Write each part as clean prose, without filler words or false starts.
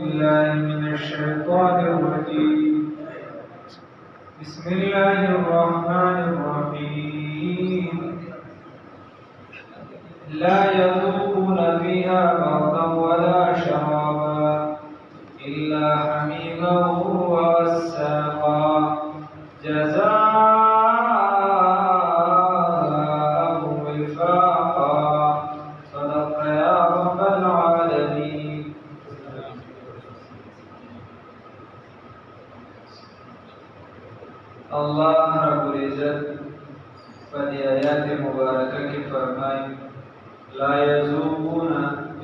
بالله من الشيطان الرجيم. بسم الله الرحمن الرحيم. لا يذوقون فيها بردا ولا شرابا إلا حميما وغساقا جزاء وفاقا. صدق يا رب العالمين. الله رب العزت فدی آیات مبارکہ کی فرمائے لا یذوقون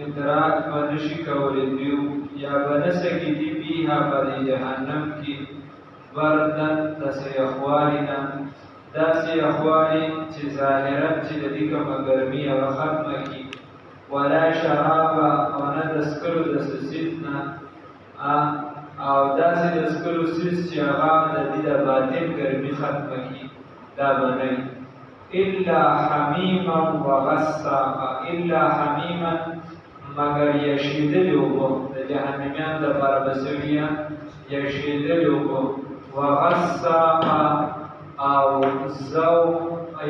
ادراک بنشی کولی دیو یا بنسکی دی بیها پدی جہنم کی بردن دسی اخوارینا داسی اخواری چی ظاہرن چی دی کم گرمی و ختم کی ولا شرابا وندسکلو دسسیتنا او داسې د سکلو سیس چې هغه د دې د باطن ګرمي ختمه کړي دا به نه الا حمیما وغساقا الا حمیما مگر یشیدلې اوبه د جهنمیانو دپاره به سوي یشیدلې اوبه وغساقا او ذوق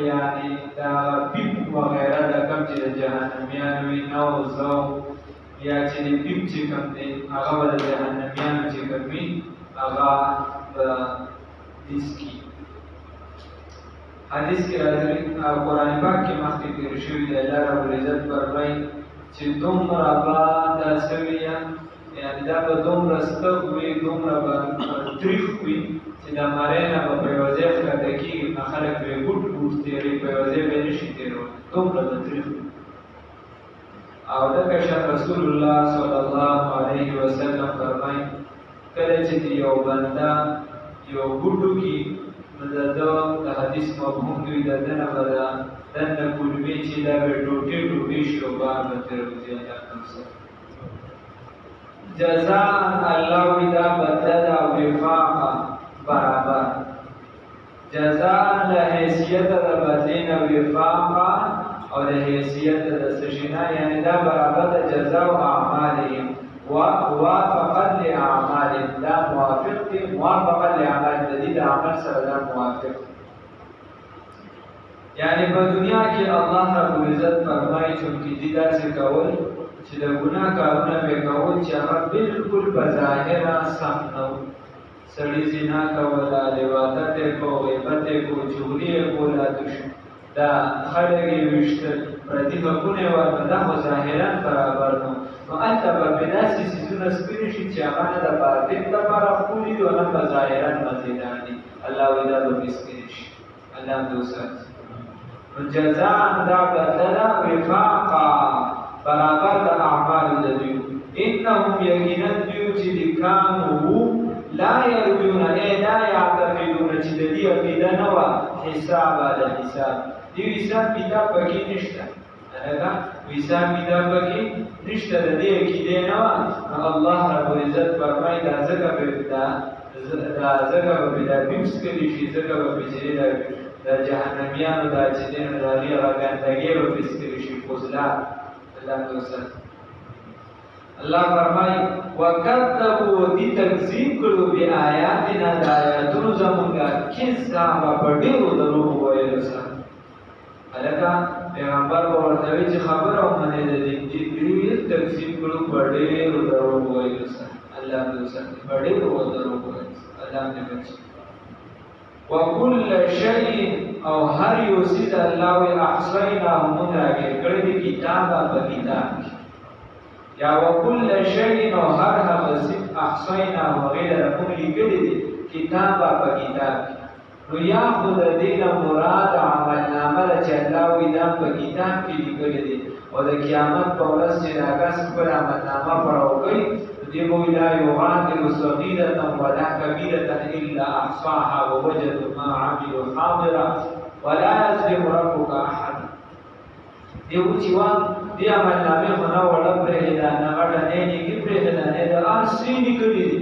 یعنې دا پیپ وغیره د کوم چې د جهنمیانو وي نو ذوق یا چې د پیپ چې کوم دی هغه به د جهنمیانو چې کوم وي هغه به دسکي. حدیث کې راځي او قرآن پاک کې مخکې تېر شوي دی الله رب العزت فرمایي چې دومره به دا سوي یعنې دا به دومره ستغ وي دومره به تریخ وي چې د مرۍ نه به په یوه ځای ښکته کېږي نو خلک به یې ګوټ ګوټ تېروي په یوه ځای به یې نه شي تېرولی دومره به تریخ وي. او دغه شان رسول الله صلی الله علیه وسلم فرمایي کله چې یو بنده یو ګوټو کې نو د حدیث مفهوم دوی د ده نه به دننه کلمې چې دا به ټوټې ټوټې شي او بار به تېروځي الله نفسه جزاء الله وي دا بدله ده وفاقا برابر جزاء له حیثیت د بدلې نه وفاقا او د حیثیت د سشینا یعنی دا برابر د جزاء و اعمالهم ووافقا لاعمالهم دا موافق دی موافقا لاعمال د دې د عمل سره دا موافق یعنی په دنیا کې الله رب العزت فرمایي چې دې داسې کول چې د ګناه کارونه به کول چې هغه بالکل په ظاهره سم نه سړي زنا کوله لواطت یې کو غیبت یې کو چغلي یې کوله دا خلک یې ویشتل پردي حقونه یې ورته دا خو ظاهرا برابر نو نو هلته به پرې داسې څیزونه سپینې شي چې هغه نه د باطن لپاره ښکلي دي او نه به ظاهرا مزیدار دي الله وایي دا به پرې سپینې شي الله دې وساتي. نو جزاء دا بدله وفاقا برابر د اعمالو د دوی انهم یقینا دوی چې د کانو لا یرجون ای لا یعتقدون چې د دې عقیده نه وه حساب د حساب دې حساب کتاب پکې نشته هغه حساب کتاب پکې نشته د دې عقیدې نه وه نو الله رب العزت فرمایي دا ځکه به دا بیمس کړي شي ځکه به چې د جهنمیانو دا چې دی نو د هغې هغه ګندګۍ به پرې سکړي شي فضلات الله دې وساتي. الله فرمایي وکذبوا دې تکذیب کړو بآیاتنا د آیاتونو زمونږه کذابه په ډېرو دروغو ویلو سره هلکه پیغمبر به ورته وایي چې خبره ومنې د دې دوی تکذیب کړو په ډېرو دروغو ویلو سره الله دې وساتي په ډېرو دروغو ویلو سره الله دې بچي. وكل شيء او هر یو څیز الله وی احصیناه موږ راګر کړی دی کتابه په کتاب کې یا وكل شيء او هر هغه څیز احصیناه غیر موږ لیکلی دی کتابه په کتاب کې نو یا خود دې نه مراد عمل نامه چې الله وی دا په کتاب کې لیکلی دی او د قیامت په ورځ چې راګه خپل عمل نامه پراو کوي دیمو لا یغادر صغیرة ولا کبیرة الا احصاها ووجدوا ما عملوا حاضرا ولا یظلم ربک احد دیو چې وان دی عمل نامې خو نه وړه پرېږده نه غټه نه نیکي پرېږده نه د هر څه لیکلي دي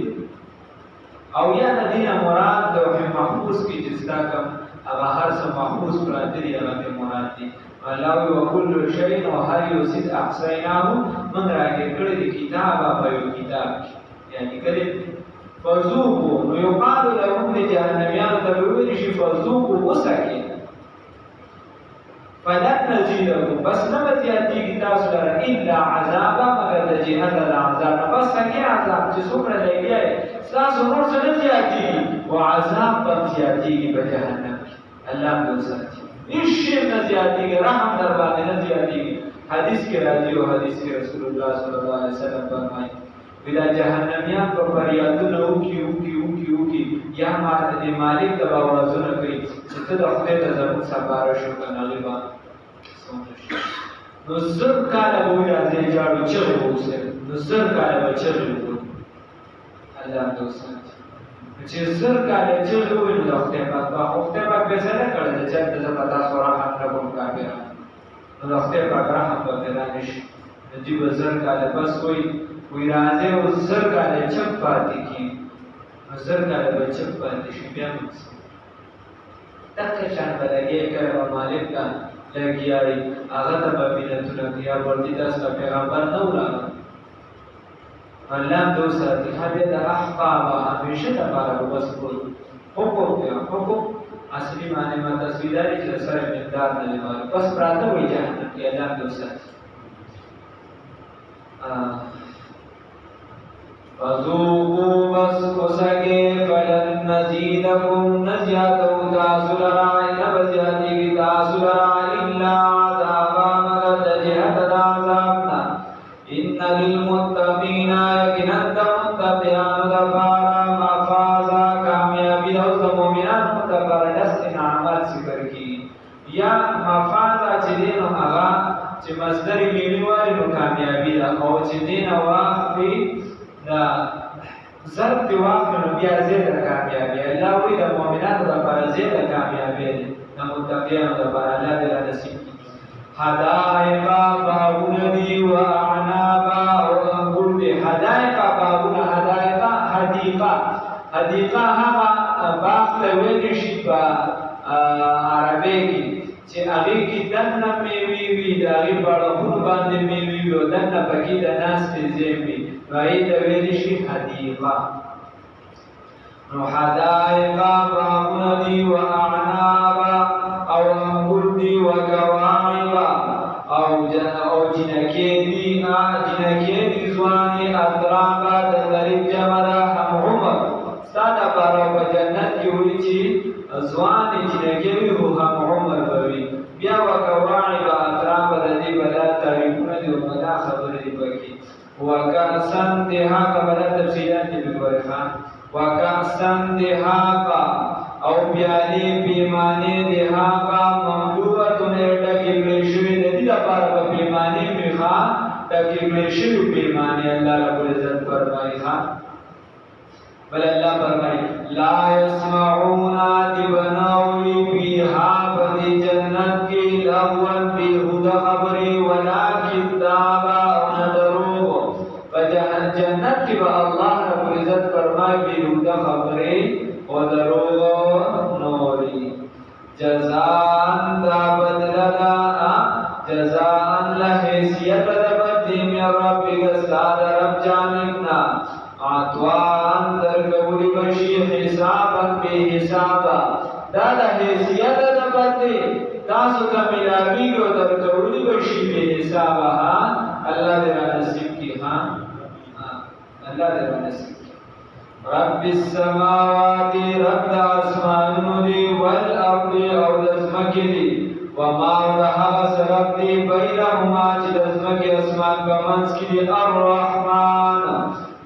او یا د دې نه مراد لوح محفوظ کې چې ستا کوم هغه هر څه محفوظ پراته دي هغه پرې مراد دي الله وكل شيء او هر یو څیز احصیناه موږ راګر کړی دی کتابه په یو کتاب کې یعنی کړي فذوقوا نو یقال لهم لجهنميان تبویل شي فذوقوا وسکه فلن نزيدكم بس نمزياتي تاسو لره الا عذابا مگر د جهنم العذاب بس سکه عذاب چې څومره لګي تاسو نور څه زیاتی او عذاب په زیاتی په جهنم الله دې ساتي هیڅ نه زیاتی رحم در باندې نه زیاتی حدیث کې راځي او حدیث کې رسول الله صلی الله علیه وسلم فرمایي بلا جهنميان په فریادونو وکي یا مالک د باوازونه کوي چې ته د خدای ته زموږ سپاره شو کنه غیبا نو زر کاله وې راځي جاړو چې ووسه نو زر کاله بچو الله دوستان چې زر کاله چې وې نو خدای پاک به څه کړل چې د پتا سره حق کوم کافر نو خدای پاک رحم وکړي نشي چې زر کاله بس وی راځي او زر کاله چپ پاتې کی زر کاله به چپ پاتې شي بیا تک شان بلګي کړه مالک کا لګیاري هغه ته په مینتونه بیا ورته تاسو پیغمبر نو راغله الله دوسه دې هغه د احقاب همیشه د بارا بس کول حکم اصلي معنی ما تصویرای چې سره مقدار نه لوي بس پراته وي جهنم کې الله دوسه فذوقوا بس وسکے فلن نزيدكم نزيادو تاسلرا نبزيادي تاسلرا إلا عذابا مغد جهد عذابنا إن للمتقين يكنند متقيان دفارا مفازا کامیابی دوز مومنان متقر جسن عمل سکر کی یا مفازا چی دینو اغا چی مصدری میلیواری نو کامیابی دا او چی دینو واقفی دا ضرب دی واقع بیا زید کامیابی الله وی د مؤمنانو لپاره زید کامیابی دی د متقینو لپاره الله دې نصیب حدائق باغون دی و اعنابا او انګور دی حدائق باغون حدائق حدیقه هغه باغ ته ویل شي په عربی کې چې هغه کې دنه میوي وي د هغه بڑاونه باندې میوي وي او دنه پکې د ناس ته زیمي وای د ویل شي حدیقه نو حدائق باغون دی و اعنابا او انګور دی و کواعب او جنکی دی ځواني اطرابا د غریب جمره هم عمر ساده بارو په جنت کې وي چې ځواني جنکی وي هم عمر وي بیا و کواعب اطرابا د دې بلا تعریفونه دی او بلا خبرې دی پکې وکاسن دهاقا بلا تفصیلات دی بورخان وکاسن دهاقا او بیالی پیمانی دهاقا مملوعتون ارتکی بلیشوی دی لپاره با پیمانی میخواه تکی بلیشوی پیمانی اللہ رب العزت فرمائی خواه بل اللہ فرمائی لا يسمعونا دبناوی بیها بدی جنت کی لغون بیهود خبری ولا کتابا جنت کی با اللہ رب العزت فرمائے بیہودہ خبری و دروغ نوری جزان دا بدلنا جزان لحیثیت دا بدی من ربی گستاد رب جانبنا عطوان در قولی بشی حسابا بی حسابا دا لحیثیت دا بدی تاسو تا ملاوی گو در قولی بشی بی حسابا اللہ دینا نصیب کی اللہ دے نصیب رب السماوات رب اسمانو دی والارض او دزمکی دی وما رحمس رب دی بینهما چی دزمکی اسمان بمنس کی دی الرحمن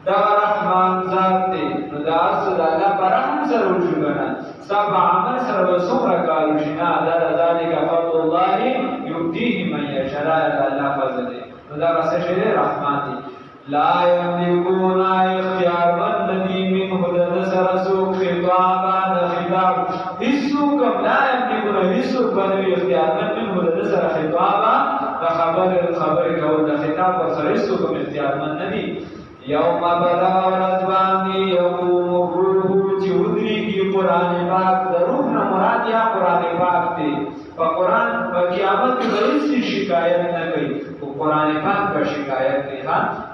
دا رحمان ذات دی دا اصد اللہ پر رحم سر وجو بنا سب عمل سر وسوم رکالو شنا دا ذالک فضل اللہ یبدیه من یشرا اللہ فضل دی دا رسول رحمان دی لا يملكون اختيار الذي منه لنسرسوك خطابا خطاب حسوك لا يملكون حسوك بنوي اختيار منه لنسر خطابا خبر كون خطاب وسرسوك اختيار من نبي يوم بدا ورزباني يقوم الروح چودري کی قرآن پاک دروحنا مراد یا قرآن پاک تے فقرآن قیامت کی بریسی شکایت نہ گئی قرآن پاک کا شکایت نہیں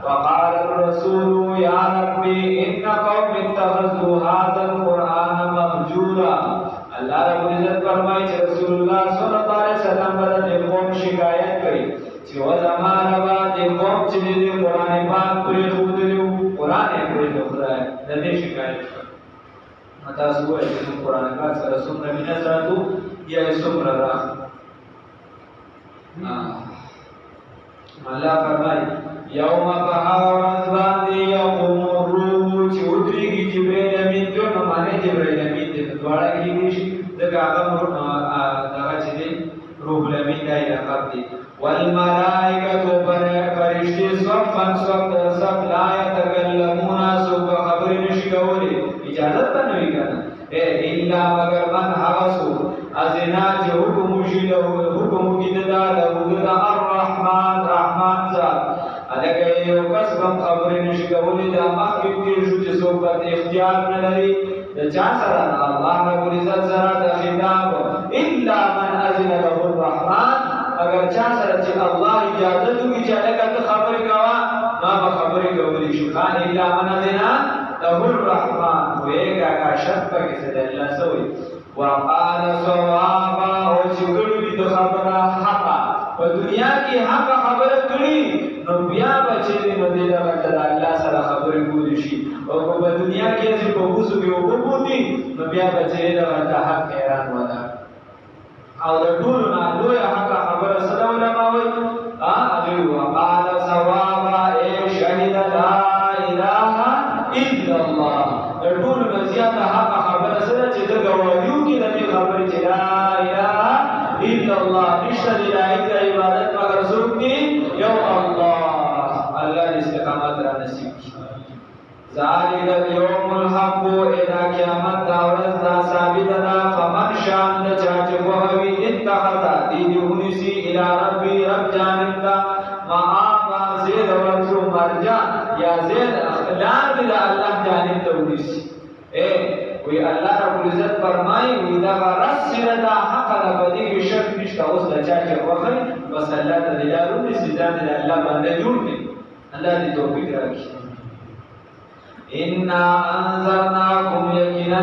وقال الرسول یا ربی ان قوم اتخذوا هذا القرآن مهجورا. الله رب العزت فرمایي چې رسول الله صلی الله علیه وسلم باندې قوم شکایت کوي چې و زمانه باندې قوم چې دې قرآن پاک پرې خودلو، قرآن پرې خدای د دې شکایت کوي. متا سوې چې قرآن پاک سره څومره مینه ساتو یا څومره راخ. الله فرمایي یوم بهاورز باندې یقوم الروح چې ودرېږي جبرائیل امین جو نو باندې جبرائیل امین دې دواړه کېږي شي دغه هغه چې دی روح الامین دی لقب دی. والملائکة فرشتي صفا صف لا يتكلمون سوق خبر نشي کولی اجازت ته نه وی کنه الا مگر من حوسو ازنا چې حکم شي له حکم کې دا له الرحمن رحمان ذات الګي یو کس کوم خبر نشي کولی دا مخکې دې شو چې څوک په اختیار نه لري د چا سره الله رب العزت سره د خطاب الا من اذن له الرحمن اگر چا سره چې الله اجازه دوی چې هغه خبرې کوا ما به خبرې کولی شو خان الا من اذن له الرحمن وېګه کا شرط کې څه د الله سوې وقال صوابا او چې ګړوي د خبره حق په دنیا کې حق خبره کړی نو بیا بچی نو دې دا الله سره خبرې کولی شي او په دنیا کې چې په وسو کې وګورئ نو بیا بچی دا حق حیران ودا او د ټول نه لوی حق خبره سره علماء وایي اجر وقال ثوابا اي شهد لا اله الا الله د ټول نه زیاته حق خبره سره چې د گواهیو کې د خبرې چې لا اله الا الله نشته د عبادت مگر څوک دی یو الله. الله دې استقامت را نصیب کړي. ذالک اليوم الحق اذا قیامت دا ورځ دا ثابت ده فمن شاء د چا چې وهوي اتخذ دې ونسی الى ربي رب جانب دا ما زید ورجو مرجع یا زید اخلاق دې الله جانب ته ونسی وی الله رب العزت فرمایي وی دا رسل دا حق دا بدی کې شک نشته اوس د چا چې وهوي بس الله دې لارو دې ځان دې الله باندې جوړ کړي. الله دې توفیق راکړي. إنا أنذرناكم يقينا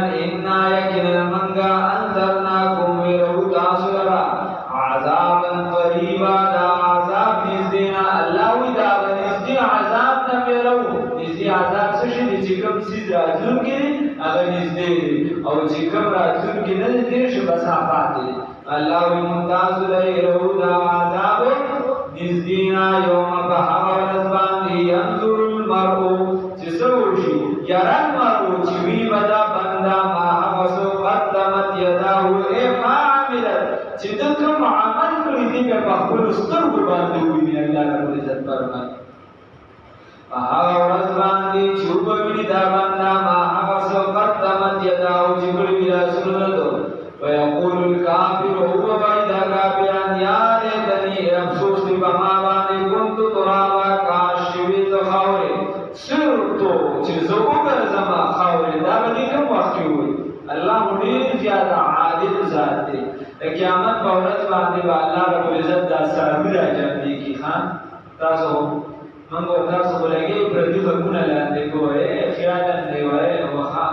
منغا أنذرناكم ولو تاسرا عذابا قريبا دا عذاب نزدنا الله دا نزدي عذاب نميرو نزدي عذاب سشي دي چکم سيز راجون کی اگر نزدي او چکم راجون کی نزدي شبسافات دي الله ومتاز لئرو دا عذاب نزدنا يوم بحر رزبان ينظر المرء چسوشی یاران مارو چوی بدا بندا ما حفظو قدمت یداو اے ما عملت چی دکم عمل کری دی که بخبل استرگو باندوی دی اللہ رب العزت فرمائی آغا ورز باندی چوب بینی دا بندا ما حفظو قدمت یداو چکڑی بیلا سنردو ویقول الكافر هو بایدہ کافران یا لیتنی افسوس دی بما باندی کنتو ترابا کاشوی زخاوری سرتو چې زوګو ګرځما خاورې دا به کوم وخت وي. الله ډېر زیات عادل ذات دی. د قیامت په ورځ باندې به الله رب العزت دا سره راځي کی خان تاسو موږ تاسو ولګي پردي خلکونه لاندې کوی خیال نه وای او ښا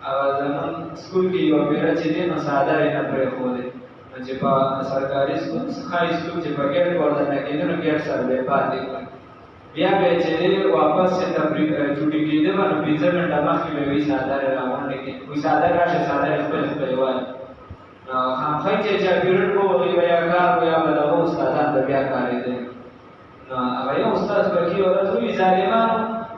او زمون سکول کې یو پیره چې دی نو ساده نه پرې خو دی چې په سرکاري سکول ښایي سکول چې په ګټ ورته کې نو ګټ سره به پاتې بیا به چې واپس سے تفریق چټي کېده باندې 15 منټه مخکې به وی ساده راوړل کې وی ساده راشه ساده خپل وای هم خای چې پیریډ کو وی بیا کار بیا بل استادان د بیا کارې دي نو هغه یو استاد پکې ورته وی ظالمان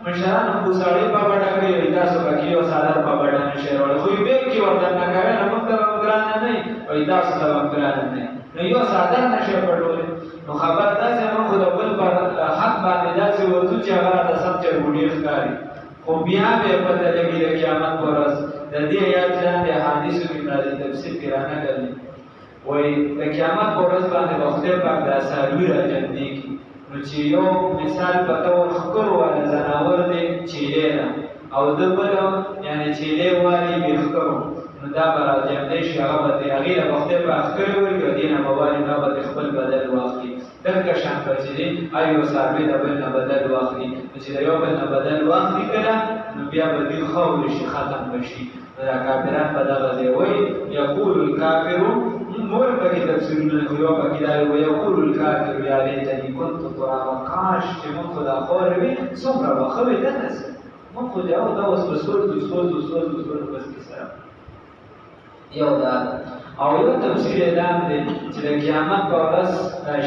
مشران په ساړې په وړه کې وی تاسو پکې یو ساده په وړه نشه ورول خو به کې ورته نه کوي نو موږ ته ګران نه وی تاسو ته ګران نه نو یو ساده نشه پړول نو خبر دا چې موږ د بل پر حق باندې داسې ورته چې هغه د سم چر وډی ښکاری خو بیا به پته لګي د قیامت ورځ د دې آیات لاندې حدیثو کې راځي تفسیر کې رانه کوي وای د قیامت ورځ باندې وخت پاک د سالوی راځي نو چې یو مثال په تور خکر ولا زناور دی چیلې او د بل یعنی چیلې والی به خکرو نو دا راځي د شي هغه د هغه د وخت په اخر ورګ دینه موارد نه به خپل بدل واخلي دغه شان په چې دی ایو صاحب د بل نه بدل واخلي چې یو بل نه بدل واخلي کړه نو بیا به دوی خول شي ختم بشي دا کافران په دغه ځای وایي یقول الکافر نور پکې تفسیرونه کوي او پکې دا وایي یقول الکافر یا لیتنی کنت ترابا کاش چې موږ خو دا خاوره وي څومره به ښه وي داسې موږ خو دا اوس به سوځو بس کیسه یو دا او یو تفسیر دا دی چې د قیامت په ورځ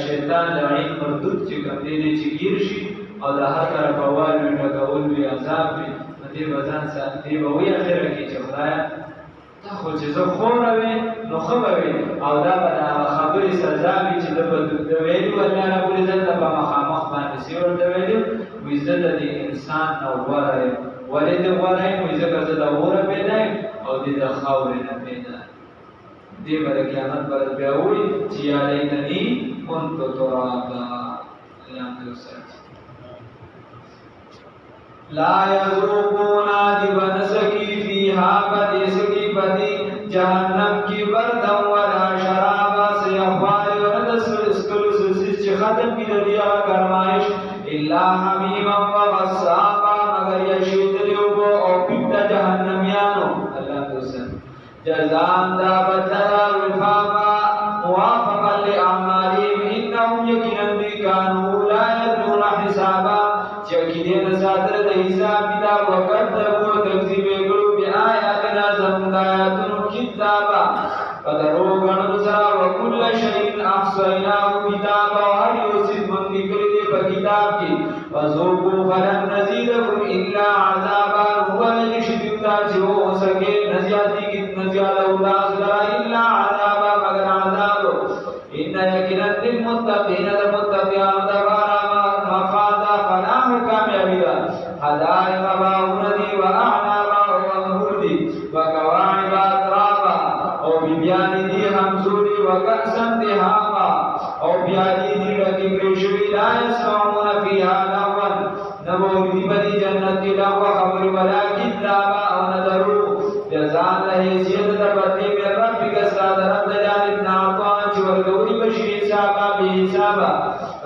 شیطان لعین مردود چې کوم دی چې ګیر شي او د هر طرف اول وي ډکول وي عذاب وي دې وزن ساتي به وي اخره کې چې خدای دا خو چې زه خوره وي نو ښه به وي او دا به د خبرې سزا وي چې د ویلي الله رب العزت ته به مخامخ باندې سي ورته ویلي وایي زه د دې انسان نه غوره یم ولې دې غوره یم وایي ځکه زه د اوره پیدا یم او دې د خاورې نه پیدا دې به د قیامت پر ورځ بیا وایي چې یا لیتنی کنت ترابا الله دې وساتي لا يذوقون دبنسکی فیها بدیسکی بدی جہنم کی بردم ولا شرابا سیخواری وردسل اسکل سلسل چی ختم کی دیا گرمائش الا حمیما وغساقا مگر یشید لیوگو او پیتا جہنمیانو اللہ دوسر جزان دا بدلا وفاقا موافقا لأعمالیم انہم یکنن بکانو لا یدون حسابا چکیدے نساتر دا حساب کتاب وکردبو تکذیب کرو بی آیاتنا زمد آیاتنو کتابا فدرو گنو سرا وکل شئین احصیناو کتابا وہر یوسید مندی کردے پا کتاب کی وزوکو فلن نزیدکم الا عذابا ولی شدیوتا چھو سکے نزیاتی کت نزیادہ اداس لرا الا عذابا مگر عذابو ان یکنن للمتقین دا متقیان دبارا مفادا فلاح کامیابی دا حدائق باؤندی و اعنابا و انہودی و قواعب اطرابا او بیانی دی حمزوری و کأسن دہاقا او بیانی دی رکی پریشوی لا یسمعون فیہا لغوان نبوگی بدی جنت کی لغو خبر ولا کتابا او ندرو جزان لحیثیت تبتی من ربی کسرات رب جانب نعطان چورگوری بشی حسابا بی حسابا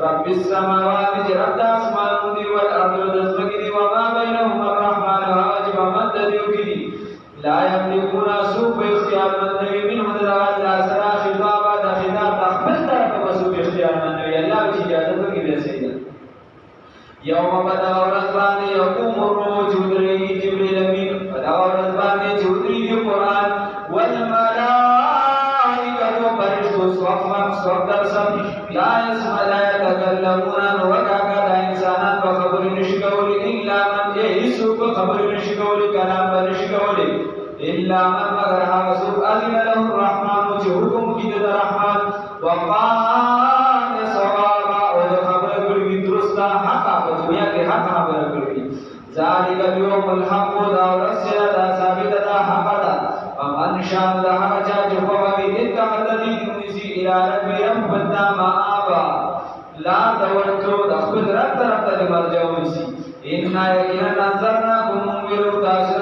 رب السماوات رب اسمان دی والارض دزمکی وما بینهم الرحمن واجب مد دیوکی لا یملکون سوق اختیار مندوی منه دغال لا سرا خطابا دا خطاب تخبل طرف بسوق اختیار مندوی اللہ کی اجازت کی بیسیدہ یوم بدا ورزبان یقوم الروح چودری جبریل امین بدا ورزبان چودری قرآن والملائکت فرشت صفا صدر سم لا يسمع لا يتكلمون وكاكا دا انسانان بخبر نشکولی الا من یهیسو بخبر نشکولی کلام بنشکولی الا من مگر حاسوب اذن له الرحمن چه حکم کی دا رحمان وقال صوابا او دا خبر کلوی درستا حقا پا دنیا کے حق خبر کلوی ذالک اليوم الحق دا ورسل دا ثابت دا حق دا ومن شاء دا حق چاچ خوابی اتخذ دینونیسی الى ربی ربتا مآبا لا دورتو دخبت رب طرف تا مرجعونیسی انہا یقینا نظرناکم منگرو تاسو